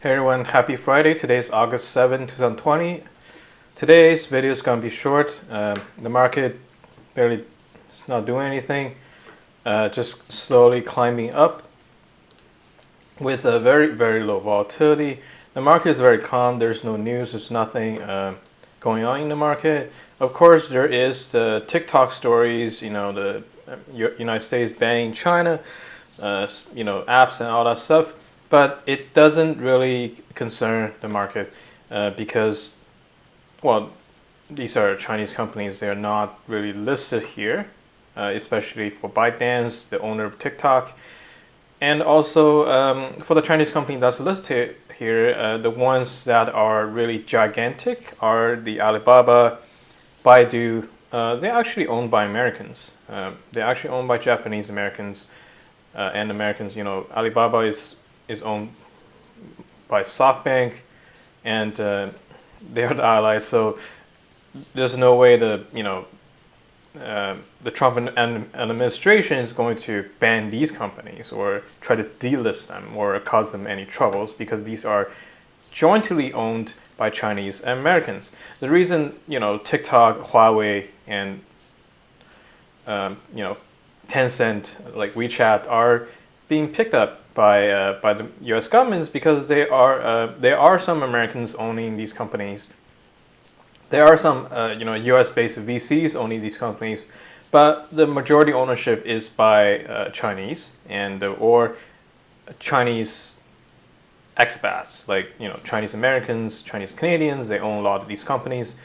Hey everyone, happy Friday. Today is August 7, 2020. Today's video is going to be short. The market barely is not doing anything, just slowly climbing up with a very low volatility. The market is very calm. There's no news. There's nothing going on in the market. Of course, there is the TikTok stories, the United States banning China, apps and all that stuff. But it doesn't really concern the market because, well, these are Chinese companies. They're not really listed here, especially for ByteDance, the owner of TikTok. And also for the Chinese company that's listed here, the ones that are really gigantic are the Alibaba, Baidu. They're actually owned by Americans. They're actually owned by Japanese Americans and Americans. Alibaba is owned by SoftBank, and they are the allies. So there's no way the Trump administration is going to ban these companies or try to delist them or cause them any troubles because these are jointly owned by Chinese and Americans. The reason TikTok, Huawei, and Tencent, like WeChat, are being picked up by the U.S. government is because there are some Americans owning these companies. There are some U.S.-based VCs owning these companies, but the majority ownership is by Chinese and or Chinese expats, like Chinese Americans, Chinese Canadians. They own a lot of these companies,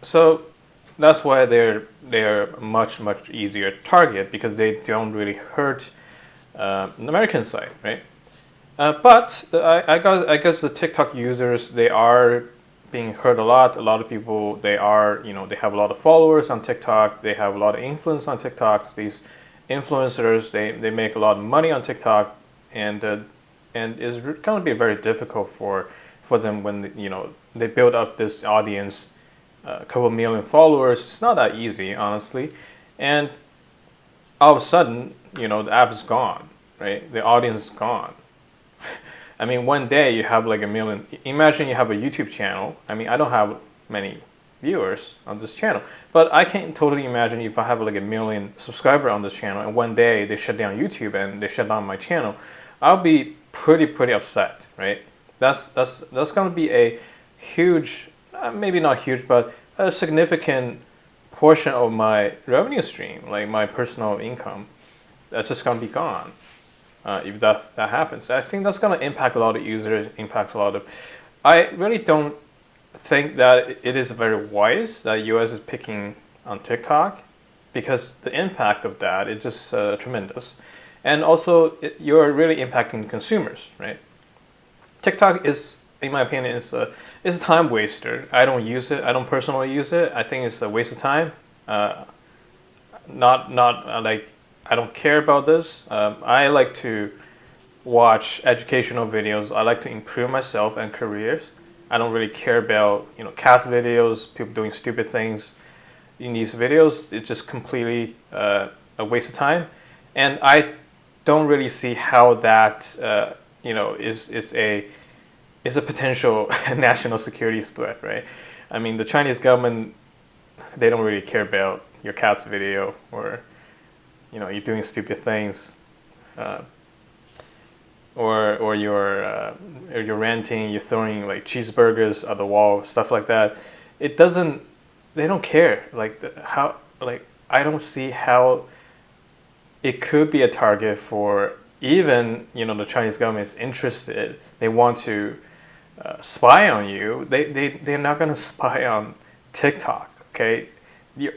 so that's why they're much easier target because they don't really hurt the American side, right? But I guess the TikTok users, they are being hurt a lot. A lot of people, they have a lot of followers on TikTok. They have a lot of influence on TikTok. These influencers, they make a lot of money on TikTok, and it's going to be very difficult for them when they build up this audience, a couple million followers. It's not that easy, honestly, and all of a sudden, the app is gone, right? The audience is gone. I mean, one day you have like a million. Imagine you have a YouTube channel. I mean, I don't have many viewers on this channel, but I can totally imagine if I have like a million subscribers on this channel and one day they shut down YouTube and they shut down my channel, I'll be pretty upset, right? That's going to be a huge, maybe not huge, but a significant portion of my revenue stream, like my personal income, that's just going to be gone if that happens. I think that's going to impact a lot of users, impacts a lot of. I really don't think that it is very wise that US is picking on TikTok because the impact of that is just tremendous. And also, you're really impacting consumers, right? TikTok is, in my opinion, is a time waster. I don't use it. I don't personally use it. I think it's a waste of time. Not like I don't care about this. I like to watch educational videos. I like to improve myself and careers. I don't really care about cast videos, people doing stupid things in these videos. It's just completely a waste of time, and I don't really see how that is a potential national security threat, right? I mean, the Chinese government, they don't really care about your cat's video or you're doing stupid things, or you're ranting, you're throwing like cheeseburgers at the wall, stuff like that. They don't care. I don't see how it could be a target for even the Chinese government is interested. They want to spy on you. They're not going to spy on TikTok, okay?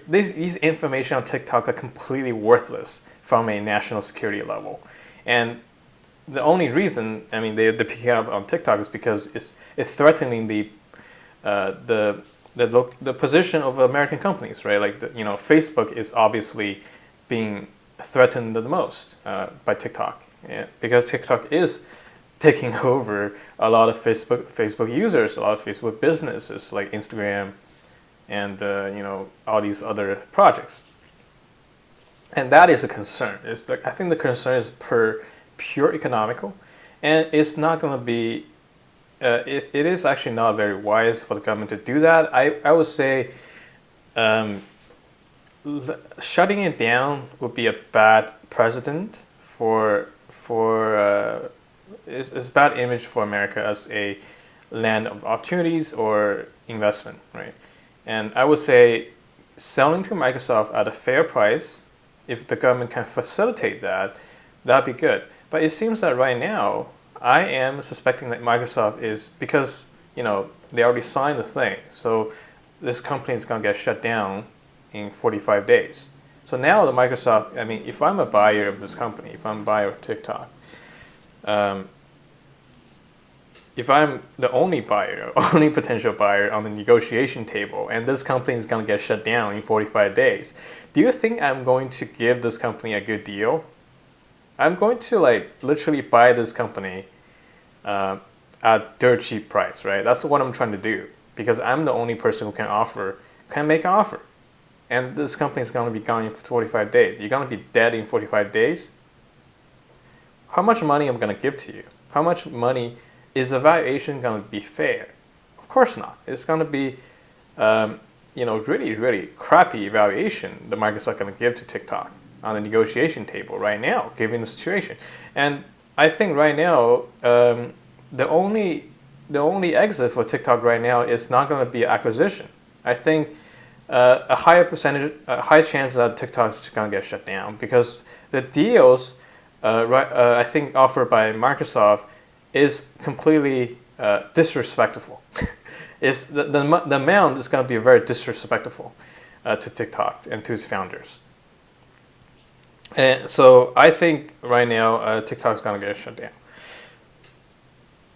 These information on TikTok are completely worthless from a national security level, and the only reason they're picking up on TikTok is because it's threatening the position of American companies, right? Like Facebook is obviously being threatened the most by TikTok, because TikTok is taking over a lot of Facebook users, a lot of Facebook businesses like Instagram and all these other projects, and that is a concern. I think the concern is pure economical, and it's not going to be. It is actually not very wise for the government to do that. I would say um, shutting it down would be a bad precedent for it's bad image for America as a land of opportunities or investment, right? And I would say selling to Microsoft at a fair price, if the government can facilitate that, that'd be good. But it seems that right now, I am suspecting that Microsoft is because they already signed the thing, so this company is gonna get shut down in 45 days. So now the Microsoft, I mean, if I'm a buyer of this company, if I'm a buyer of TikTok, um, if I'm the only buyer, only potential buyer on the negotiation table, and this company is going to get shut down in 45 days, do you think I'm going to give this company a good deal? I'm going to literally buy this company at dirt cheap price, right? That's what I'm trying to do because I'm the only person who can make an offer. And this company is going to be gone in 45 days. You're going to be dead in 45 days? How much money am I going to give to you? How much money is the valuation going to be fair? Of course not. It's going to be, really, really crappy valuation that Microsoft going to give to TikTok on the negotiation table right now, given the situation. And I think right now, the only exit for TikTok right now is not going to be acquisition. I think a high chance that TikTok is going to get shut down because the deals, I think offered by Microsoft is completely disrespectful. It's the amount is going to be very disrespectful to TikTok and to its founders. And so I think right now TikTok is going to get shut down.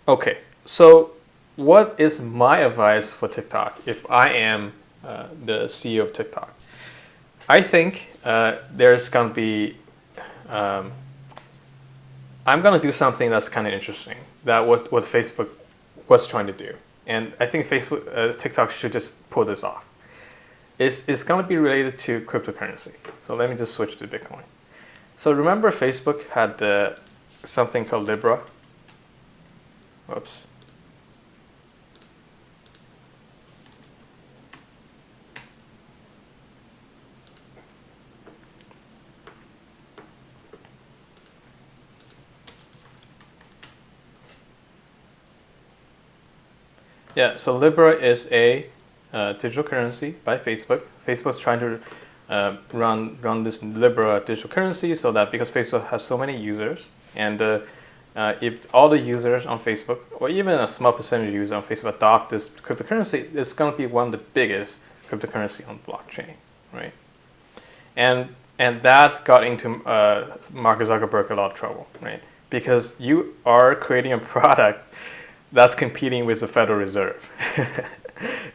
Okay, so what is my advice for TikTok if I am the CEO of TikTok? I think there's going to be I'm going to do something that's kind of interesting that what Facebook was trying to do. And I think TikTok should just pull this off. It's going to be related to cryptocurrency. So let me just switch to Bitcoin. So remember Facebook had something called Libra. Whoops. Yeah, so Libra is a digital currency by Facebook. Facebook's trying to run this Libra digital currency so that because Facebook has so many users, and if all the users on Facebook, or even a small percentage of users on Facebook adopt this cryptocurrency, it's going to be one of the biggest cryptocurrency on the blockchain, right? And that got into Mark Zuckerberg a lot of trouble, right? Because you are creating a product that's competing with the Federal Reserve.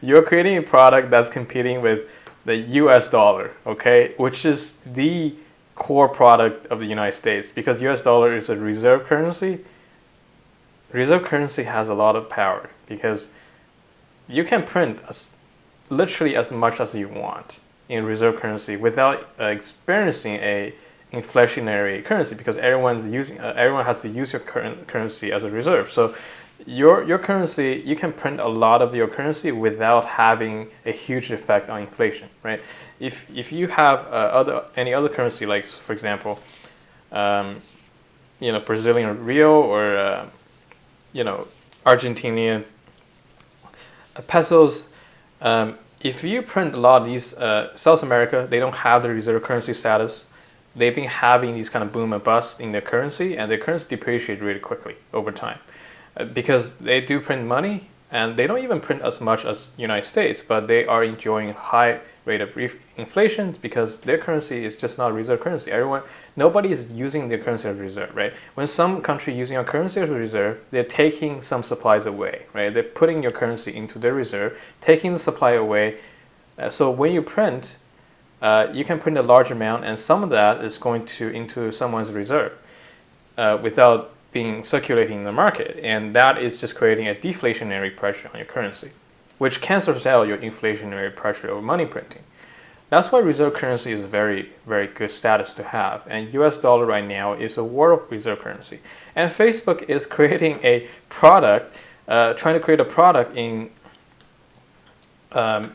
You're creating a product that's competing with the US dollar, okay, which is the core product of the United States because US dollar is a reserve currency. Reserve currency has a lot of power because you can print literally as much as you want in reserve currency without experiencing a inflationary currency because everyone has to use your current currency as a reserve. So your currency, you can print a lot of your currency without having a huge effect on inflation, right? If you have any other currency, like for example, Brazilian real or Argentinian pesos, if you print a lot of these, South America, they don't have the reserve currency status. They've been having these kind of boom and bust in their currency, and their currency depreciates really quickly over time. Because they do print money, and they don't even print as much as United States, but they are enjoying a high rate of inflation because their currency is just not a reserve currency. Nobody is using their currency as a reserve, right? When some country using your currency as a reserve, they're taking some supplies away, right? They're putting your currency into their reserve, taking the supply away. So when you print, you can print a large amount, and some of that is going into someone's reserve without being circulating in the market, and that is just creating a deflationary pressure on your currency, which cancels out your inflationary pressure of money printing. That's why reserve currency is a very, very good status to have. And US dollar right now is a world reserve currency. And Facebook is creating a product, trying to create a product in, and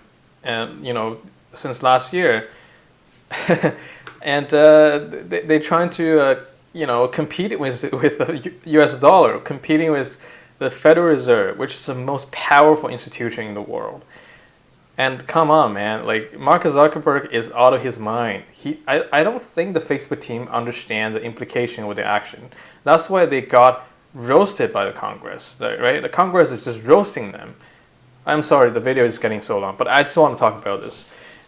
since last year, and they're trying to compete with the U.S. dollar, competing with the Federal Reserve, which is the most powerful institution in the world. And come on, man, like Mark Zuckerberg is out of his mind. I don't think the Facebook team understand the implication with their action. That's why they got roasted by the Congress, right? The Congress is just roasting them. I'm sorry, the video is getting so long, but I just want to talk about this.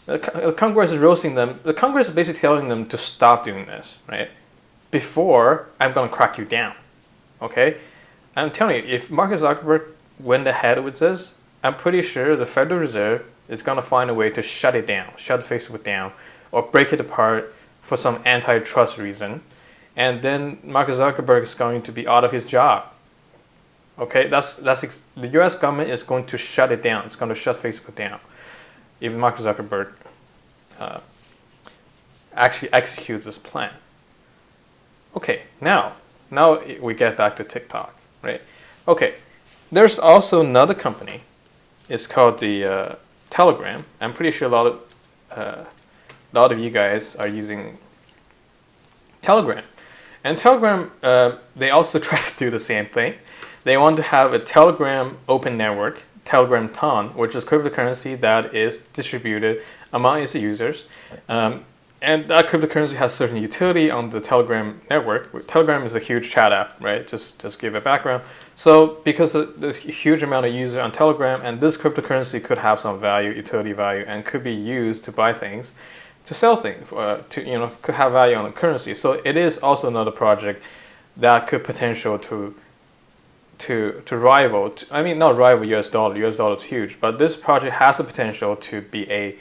The Congress is roasting them. The Congress is basically telling them to stop doing this, right? Before I'm gonna crack you down, okay? I'm telling you, if Mark Zuckerberg went ahead with this, I'm pretty sure the Federal Reserve is gonna find a way to shut it down, shut Facebook down, or break it apart for some antitrust reason, and then Mark Zuckerberg is going to be out of his job. Okay, the U.S. government is going to shut it down. It's going to shut Facebook down if Mark Zuckerberg actually executes this plan. Okay, now we get back to TikTok, right? Okay, there's also another company. It's called the Telegram. I'm pretty sure a lot of you guys are using Telegram, and Telegram they also try to do the same thing. They want to have a Telegram open network, Telegram Ton, which is cryptocurrency that is distributed among its users. And that cryptocurrency has certain utility on the Telegram network. Telegram is a huge chat app, right? Just give a background. So because there's a huge amount of users on Telegram, and this cryptocurrency could have some value, utility value, and could be used to buy things, to sell things, could have value on the currency. So it is also another project that could potential to rival, not rival US dollar. US dollar is huge, but this project has the potential to be a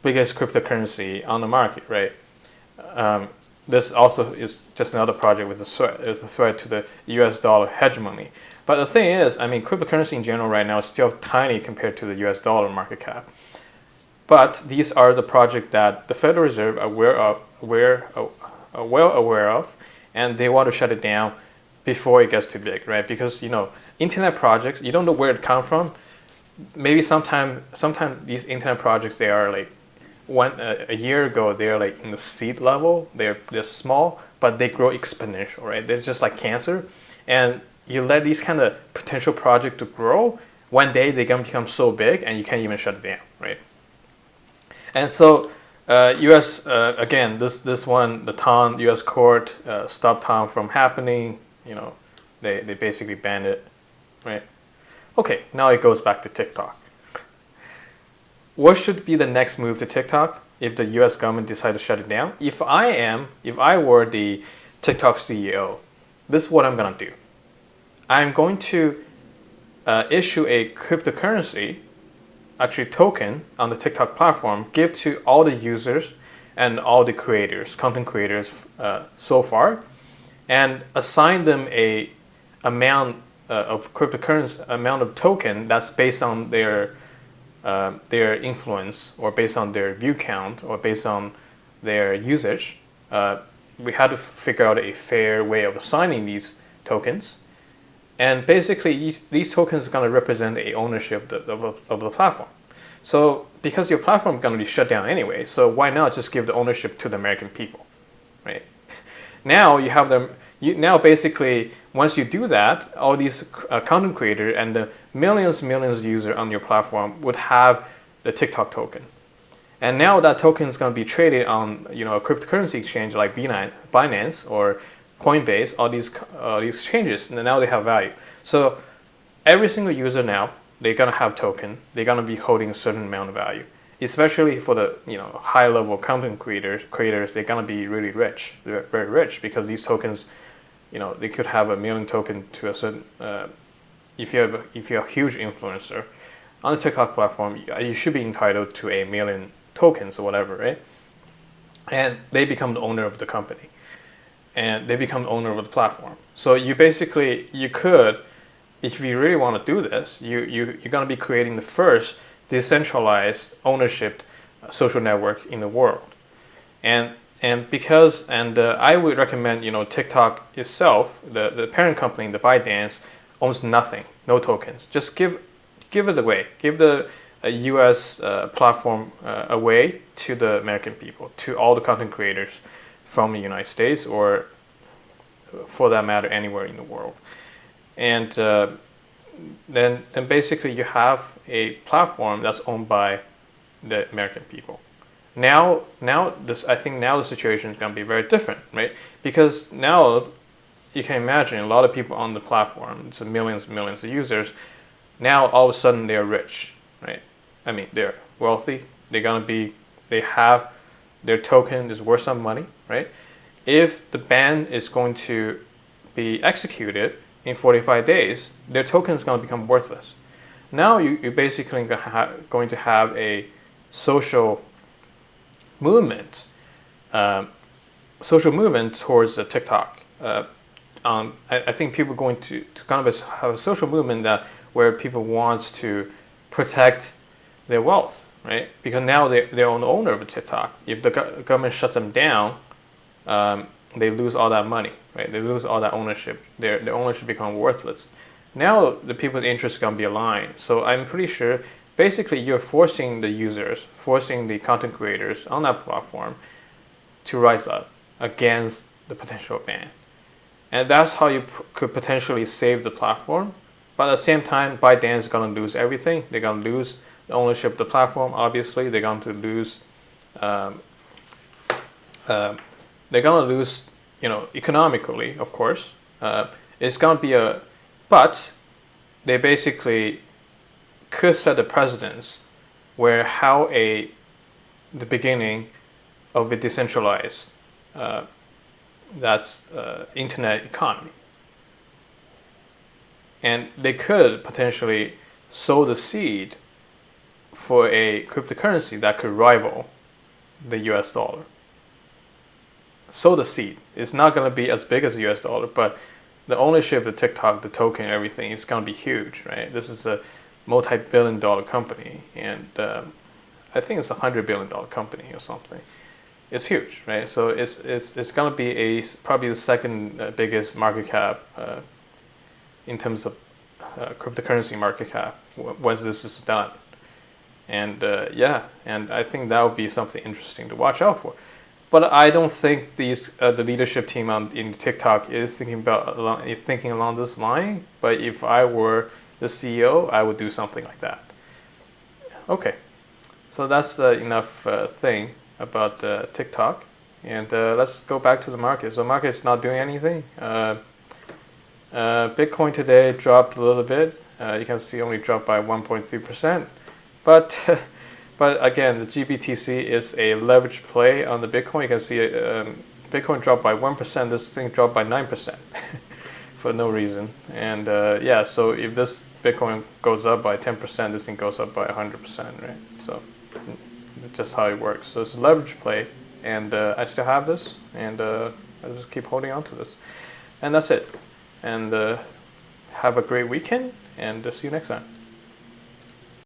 biggest cryptocurrency on the market, right? This also is just another project with a threat to the US dollar hegemony. But the thing is, cryptocurrency in general right now is still tiny compared to the US dollar market cap. But these are the projects that the Federal Reserve are well aware of, and they want to shut it down before it gets too big, right? Because internet projects, you don't know where it come from. Maybe sometime these internet projects, they are like a year ago, they're like in the seed level. They're small, but they grow exponential, right? They're just like cancer, and you let these kind of potential projects to grow. One day they're gonna become so big, and you can't even shut it down, right? And so, U.S. Again, this one, the Ton U.S. court stopped Ton from happening. They basically banned it, right? Okay, now it goes back to TikTok. What should be the next move to TikTok if the U.S. government decides to shut it down? If I were the TikTok CEO, this is what I'm gonna do. I'm going to issue a cryptocurrency, actually token, on the TikTok platform, give to all the users and all the creators, content creators so far, and assign them a amount of cryptocurrency, amount of token that's based on their influence, or based on their view count, or based on their usage. We had to figure out a fair way of assigning these tokens, and basically these tokens are going to represent a ownership of the platform. So because your platform is going to be shut down anyway, so why not just give the ownership to the American people, right? Now you have them. Now basically, once you do that, all these content creators and the millions of users on your platform would have the TikTok token, and now that token is going to be traded on a cryptocurrency exchange like Binance or Coinbase. All these exchanges, and now they have value. So every single user now, they're gonna have token. They're gonna be holding a certain amount of value. Especially for the high level content creators, they're gonna be really rich. They're very rich because these tokens, they could have 1 million token to a certain. If you're a huge influencer on the TikTok platform, you should be entitled to 1 million tokens or whatever, right? And they become the owner of the company, and they become the owner of the platform. So you could, if you really want to do this, you're gonna be creating the first decentralized ownership social network in the world. And I would recommend, TikTok itself, the parent company, the ByteDance, owns nothing, no tokens. Just give it away, give the U.S. Platform away to the American people, to all the content creators from the United States, or for that matter anywhere in the world. And then basically you have a platform that's owned by the American people. Now I think now the situation is going to be very different, right? Because now you can imagine a lot of people on the platform, it's millions and millions of users. Now all of a sudden they're rich, right? I mean, they're wealthy. They have their token is worth some money, right? If the ban is going to be executed in 45 days, their token is going to become worthless. Now you're basically going to have a social movement towards the TikTok. I think people are going to kind of have a social movement where people want to protect their wealth, right? Because now they're on the owner of a TikTok. If the government shuts them down, they lose all that money, right? They lose all that ownership. Their ownership becomes worthless. Now the people's interests are going to be aligned. So I'm pretty sure basically you're forcing the users, forcing the content creators on that platform to rise up against the potential ban. And that's how you could potentially save the platform. But at the same time, ByteDance is going to lose everything. They're going to lose the ownership of the platform, obviously. They're going to lose, economically, of course. It's going to be but they basically could set a precedence where the beginning of a decentralized internet economy. And they could potentially sow the seed for a cryptocurrency that could rival the US dollar. Sow the seed. It's not going to be as big as the US dollar, but the ownership of the TikTok, the token, everything is going to be huge, right? This is a multi-billion-dollar company, and I think it's $100 billion company or something. It's huge, right? So it's going to be probably the second biggest market cap in terms of cryptocurrency market cap once this is done. And and I think that would be something interesting to watch out for. But I don't think the leadership team in TikTok is thinking along this line. But if I were the CEO, I would do something like that. Okay, so that's enough thing about TikTok, and let's go back to the market. So the market is not doing anything. Bitcoin today dropped a little bit. You can see only dropped by 1.3%, but again, the GBTC is a leverage play on the Bitcoin. You can see Bitcoin dropped by 1%. This thing dropped by 9% for no reason. And so if this Bitcoin goes up by 10%, this thing goes up by 100%, right? So just how it works. So it's a leverage play, and I still have this, and I just keep holding on to this. And that's it. And have a great weekend, and see you next time.